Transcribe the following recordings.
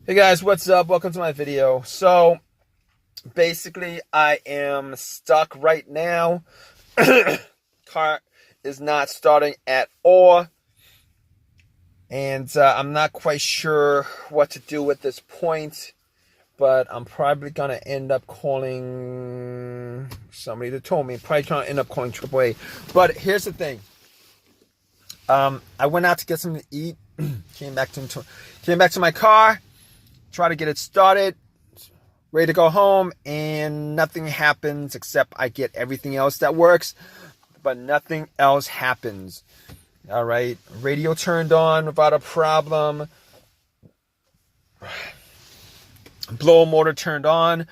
Hey guys, what's up? Welcome to my video. So basically I am stuck right now. Car is not starting at all. And I'm not quite sure what to do at this point. But I'm probably going to end up calling somebody that told me. I'm probably going to end up calling AAA. But here's the thing. I went out to get something to eat. Came back to my car. Try to get it started, ready to go home, and nothing happens except I get everything else that works, but nothing else happens. All right, radio turned on without a problem. Blower motor turned on.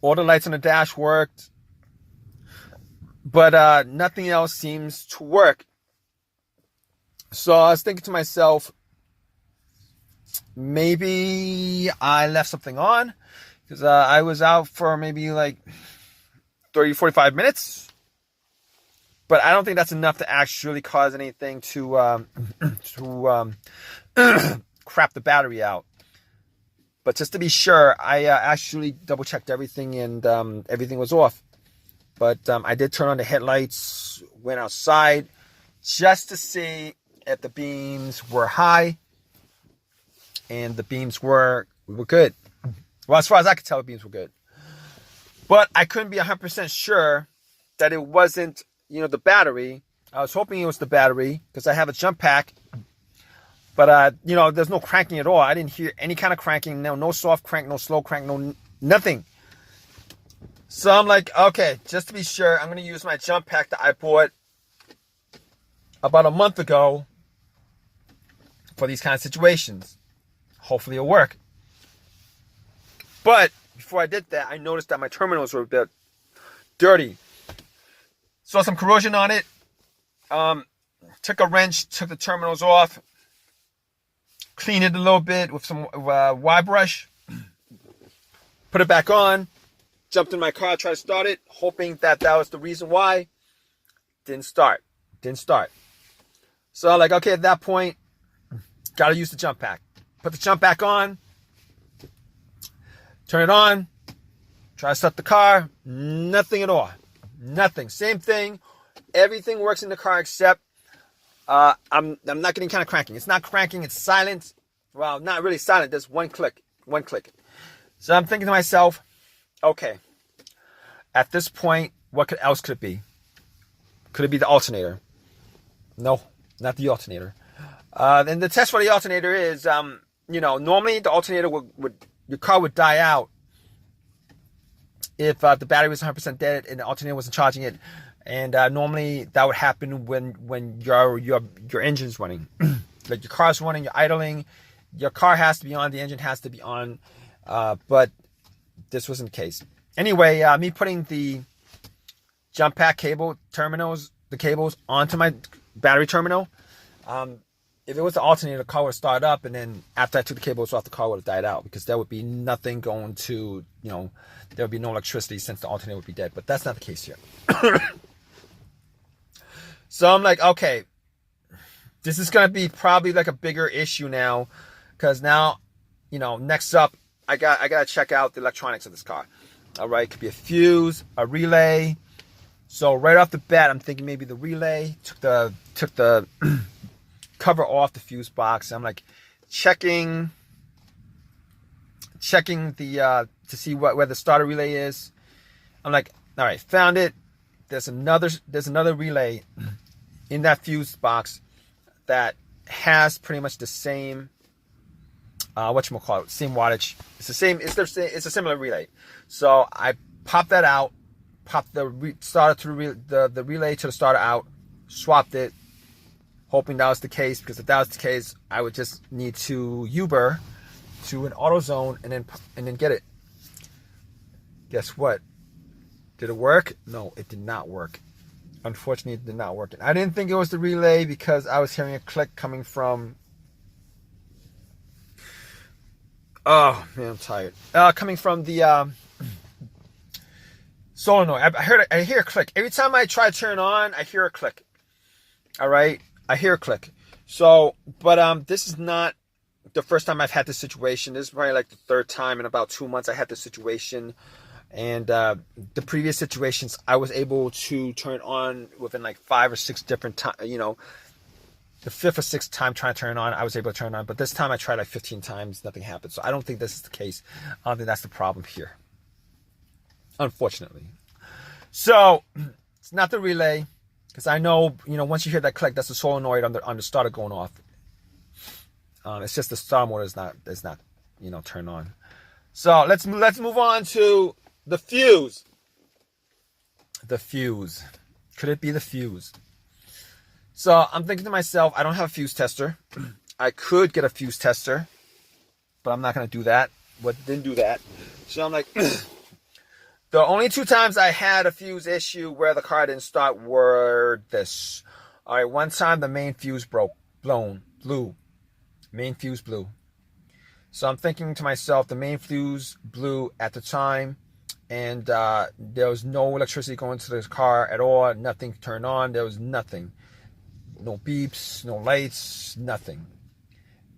All the lights on the dash worked, but nothing else seems to work. So I was thinking to myself, maybe I left something on because I was out for maybe like 30-45 minutes, but I don't think that's enough to actually cause anything to crap the battery out. But just to be sure, I actually double checked everything, and everything was off. But I did turn on the headlights, went outside just to see if the beams were high. And the beams were good. Well, as far as I could tell, the beams were good. But I couldn't be 100% sure that it wasn't, the battery. I was hoping it was the battery because I have a jump pack. But, there's no cranking at all. I didn't hear any kind of cranking. No soft crank, no slow crank, nothing. So I'm like, okay, just to be sure, I'm going to use my jump pack that I bought about a month ago for these kind of situations. Hopefully it'll work. But before I did that, I noticed that my terminals were a bit dirty. Saw some corrosion on it. Took a wrench, took the terminals off. Cleaned it a little bit with some Y brush. Put it back on. Jumped in my car, tried to start it, hoping that was the reason why. Didn't start. So I'm like, okay, at that point, gotta use the jump pack. Put the jump back on, turn it on, try to start the car, nothing at all. Nothing. Same thing. Everything works in the car except I'm not getting kind of cranking. It's not cranking, it's silent. Well, not really silent, there's one click. So I'm thinking to myself, okay, at this point, what else could it be? Could it be the alternator? No, not the alternator. And the test for the alternator is, normally the alternator your car would die out if the battery was 100% dead and the alternator wasn't charging it. And normally that would happen when your engine's running. Like your car's running, you're idling, your car has to be on, the engine has to be on. But this wasn't the case. Anyway, me putting the jump pack cables onto my battery terminal. If it was the alternator, the car would start up, and then after I took the cables off, the car would have died out because there would be nothing going to, there would be no electricity since the alternator would be dead. But that's not the case here. So I'm like, okay, this is going to be probably like a bigger issue now because now, next up, I got to check out the electronics of this car. All right, could be a fuse, a relay. So right off the bat, I'm thinking maybe the relay took the cover off the fuse box. I'm like checking the to see where the starter relay is. I'm like, all right, found it. There's another relay in that fuse box that has pretty much the same same wattage. It's the same. It's a similar relay. So I popped that out, popped the starter to the relay to the starter out, swapped it. Hoping that was the case, because if that was the case, I would just need to Uber to an AutoZone and then get it. Guess what? Did it work? No, it did not work. Unfortunately, it did not work. And I didn't think it was the relay because I was hearing a click coming from. Oh man, I'm tired. Coming from the solenoid. I hear a click every time I try to turn on. I hear a click. All right. I hear a click. So, but this is not the first time I've had this situation. This is probably like the third time in about 2 months I had this situation. And the previous situations, I was able to turn on within like 5 or 6 different times. You know, the 5th or 6th time trying to turn it on, I was able to turn it on. But this time I tried like 15 times, nothing happened. So I don't think this is the case. I don't think that's the problem here, unfortunately. So it's not the relay, because I know, you know, once you hear that click, that's the solenoid on the starter going off. It's just the starter motor is not, you know, turned on. So let's move on to the fuse. The fuse. Could it be the fuse? So I'm thinking to myself, I don't have a fuse tester. I could get a fuse tester, but I'm not going to do that. Didn't do that. So I'm like, the only 2 times I had a fuse issue where the car didn't start were this. All right, one time the main fuse blew. Main fuse blew. So I'm thinking to myself, the main fuse blew at the time, and there was no electricity going to the car at all. Nothing turned on. There was nothing. No beeps, no lights, nothing.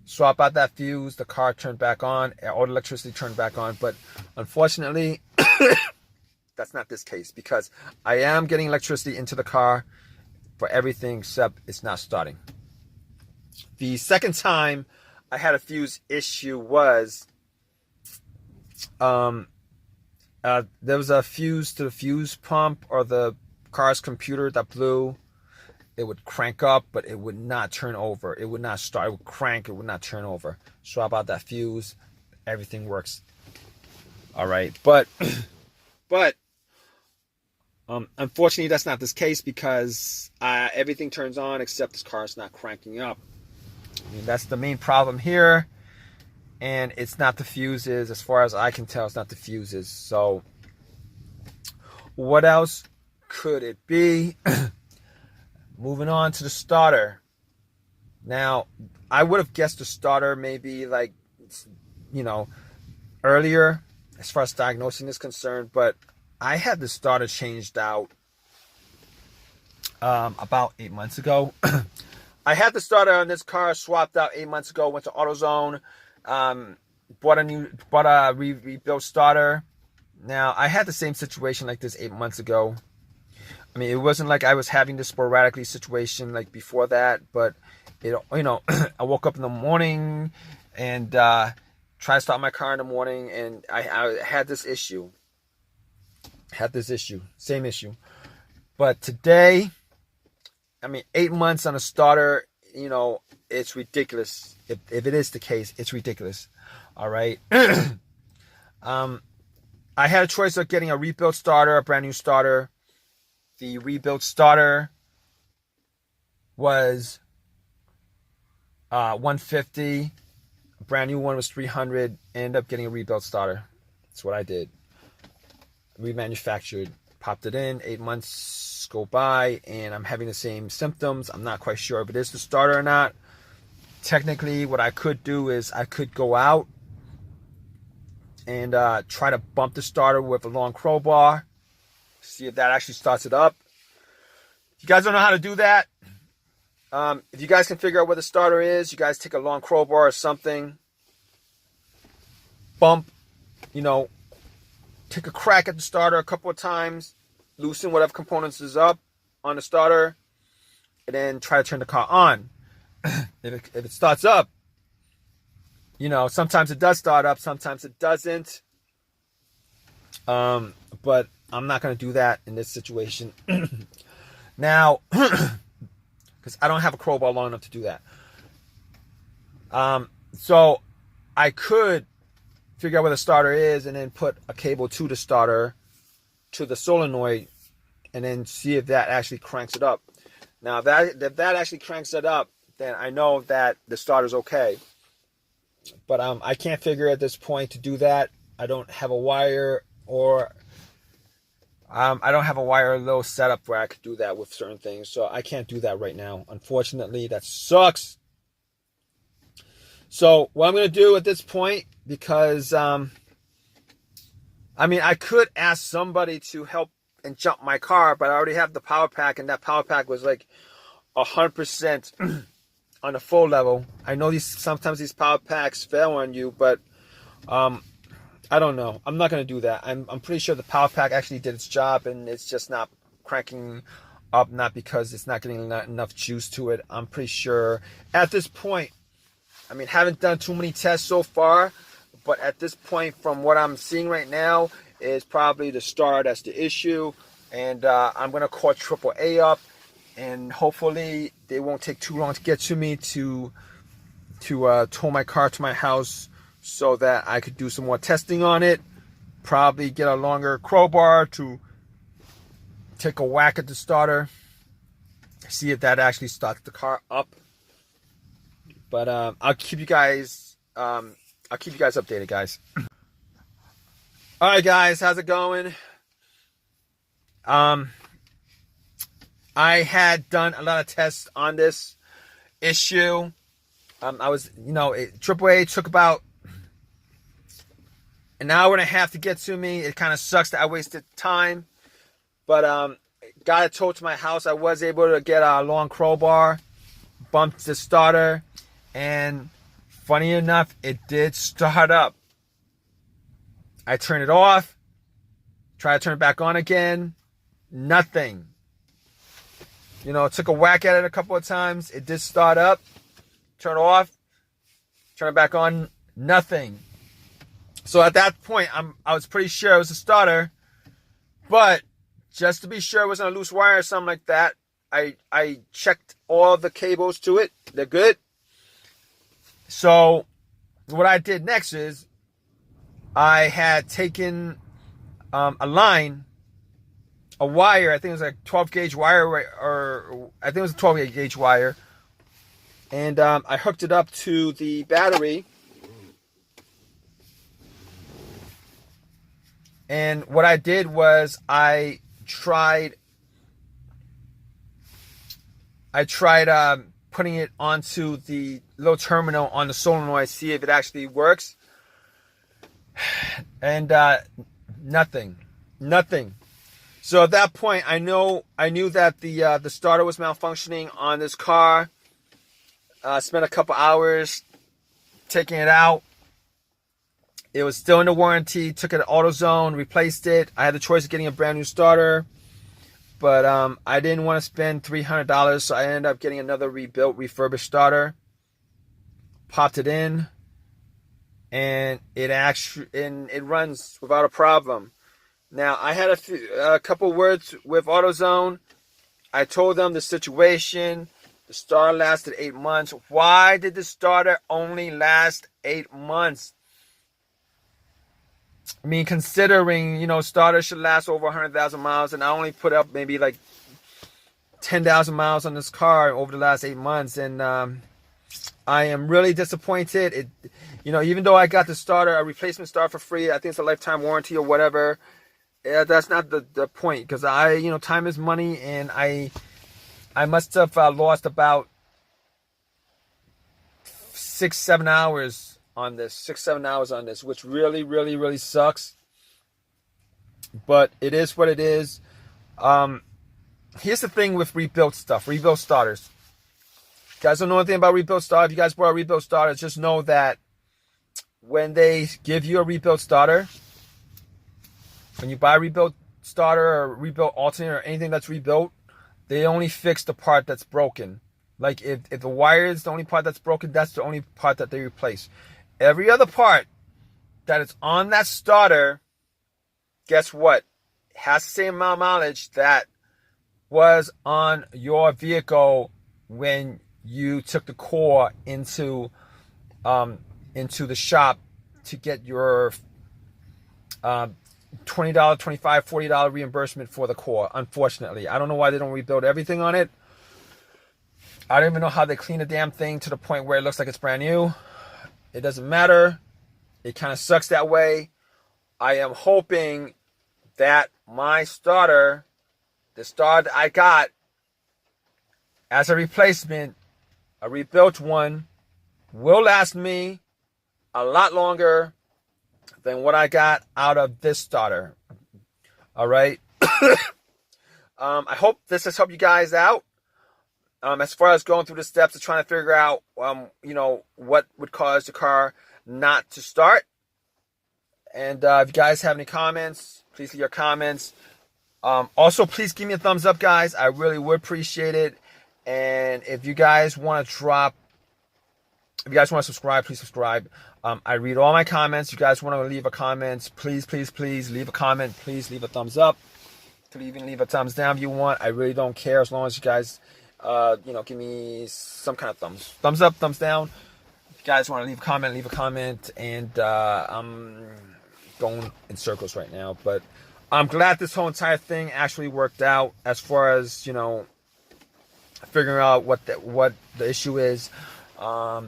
Swap out that fuse, the car turned back on, all the electricity turned back on. But unfortunately, that's not this case, because I am getting electricity into the car for everything except it's not starting. The second time I had a fuse issue was there was a fuse to the fuse pump or the car's computer that blew. It would crank up, but it would not turn over. It would not start. It would crank. It would not turn over. Swap out that fuse. Everything works. All right. But unfortunately, that's not this case, because everything turns on except this car is not cranking up. I mean, that's the main problem here. And it's not the fuses. As far as I can tell, it's not the fuses. So what else could it be? Moving on to the starter. Now, I would have guessed the starter maybe like, you know, earlier as far as diagnosing is concerned, but I had the starter changed out about 8 months ago. I had the starter on this car swapped out 8 months ago, went to AutoZone, bought a rebuilt starter. Now, I had the same situation like this 8 months ago. I mean, it wasn't like I was having this sporadically situation like before that, but it, you know, I woke up in the morning and tried to start my car in the morning, and I had this issue. Same issue. But today, I mean, 8 months on a starter, you know, it's ridiculous. If it is the case, it's ridiculous. All right. I had a choice of getting a rebuilt starter, a brand new starter. The rebuilt starter was $150. A brand new one was $300. Ended up getting a rebuilt starter. That's what I did. Remanufactured. Popped it in. 8 months go by, and I'm having the same symptoms. I'm not quite sure if it is the starter or not. Technically, what I could do is I could go out and try to bump the starter with a long crowbar. See if that actually starts it up. If you guys don't know how to do that, if you guys can figure out where the starter is, you guys take a long crowbar or something, bump, you know, take a crack at the starter a couple of times, loosen whatever components is up on the starter, and then try to turn the car on. If it starts up, you know, sometimes it does start up, sometimes it doesn't. But I'm not going to do that in this situation. Now, because I don't have a crowbar long enough to do that. So I could figure out where the starter is and then put a cable to the starter, to the solenoid, and then see if that actually cranks it up. Now, if that actually cranks it up, then I know that the starter's okay. But I can't figure at this point to do that. I don't have a wire, or I don't have a wire low setup where I could do that with certain things. So I can't do that right now. Unfortunately, that sucks. So what I'm going to do at this point, because, I mean, I could ask somebody to help and jump my car, but I already have the power pack, and that power pack was like 100% on the full level. I know sometimes these power packs fail on you, but I don't know. I'm not gonna do that. I'm pretty sure the power pack actually did its job, and it's just not cranking up, not because it's not getting enough juice to it. I'm pretty sure at this point, I mean, haven't done too many tests so far, but at this point, from what I'm seeing right now, is probably the starter that's the issue. And I'm gonna call AAA up, and hopefully they won't take too long to get to me to tow my car to my house, so that I could do some more testing on it. Probably get a longer crowbar to take a whack at the starter, see if that actually starts the car up. But I'll keep you guys updated, guys. All right, guys, how's it going? I had done a lot of tests on this issue. AAA took about an hour and a half to get to me. It kind of sucks that I wasted time, but got it towed to my house. I was able to get a long crowbar, bumped the starter, and funny enough, it did start up. I turned it off, tried to turn it back on again, nothing. Took a whack at it a couple of times. It did start up, turn it off, turn it back on, nothing. So at that point, I was pretty sure it was a starter, but just to be sure it wasn't a loose wire or something like that, I checked all the cables to it. They're good. So what I did next is I had taken a wire, I think it was like 12 gauge wire, or I think it was a 12 gauge wire, and I hooked it up to the battery. And what I did was I tried putting it onto the little terminal on the solenoid, see if it actually works. And nothing. So at that point, I knew that the starter was malfunctioning on this car. Spent a couple hours taking it out. It was still in the warranty. Took it to AutoZone, replaced it. I had the choice of getting a brand new starter, but I didn't want to spend $300, so I ended up getting another refurbished starter. Popped it in, and it runs without a problem. Now, I had a couple words with AutoZone. I told them the situation. The starter lasted 8 months. Why did the starter only last 8 months? I mean, considering, starters should last over 100,000 miles, and I only put up maybe like 10,000 miles on this car over the last 8 months, and I am really disappointed. Even though I got the starter, a replacement starter for free, I think it's a lifetime warranty or whatever. That's not the point, because time is money, and I must have lost about 6-7 hours on this, 6-7 hours on this, which really, really, really sucks. But it is what it is. Here's the thing with rebuilt starters. You guys don't know anything about rebuilt starters. If you guys bought a rebuilt starter, just know that when they give you a rebuilt starter, when you buy a rebuilt starter or rebuilt alternator or anything that's rebuilt, they only fix the part that's broken. Like if the wire is the only part that's broken, that's the only part that they replace. Every other part that is on that starter, guess what? Has the same amount of mileage that was on your vehicle when you took the core into the shop to get your $20, $25, $40 reimbursement for the core. Unfortunately, I don't know why they don't rebuild everything on it. I don't even know how they clean the damn thing to the point where it looks like it's brand new. It doesn't matter. It kind of sucks that way. I am hoping that my starter, the starter that I got as a replacement, a rebuilt one, will last me a lot longer than what I got out of this starter. All right. I hope this has helped you guys out. As far as going through the steps of trying to figure out, what would cause the car not to start. And if you guys have any comments, please leave your comments. Also, please give me a thumbs up, guys. I really would appreciate it. And if you guys want to subscribe, please subscribe. I read all my comments. If you guys want to leave a comment, please leave a comment. Please leave a thumbs up. You could even leave a thumbs down if you want. I really don't care, as long as you guys, give me some kind of thumbs up, thumbs down. If you guys want to leave a comment. And I'm going in circles right now, but I'm glad this whole entire thing actually worked out, as far as, figuring out what the issue is. At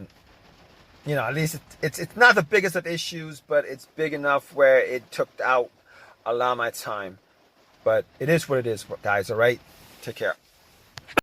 least it's not the biggest of issues, but it's big enough where it took out a lot of my time. But it is what it is, guys. All right, take care.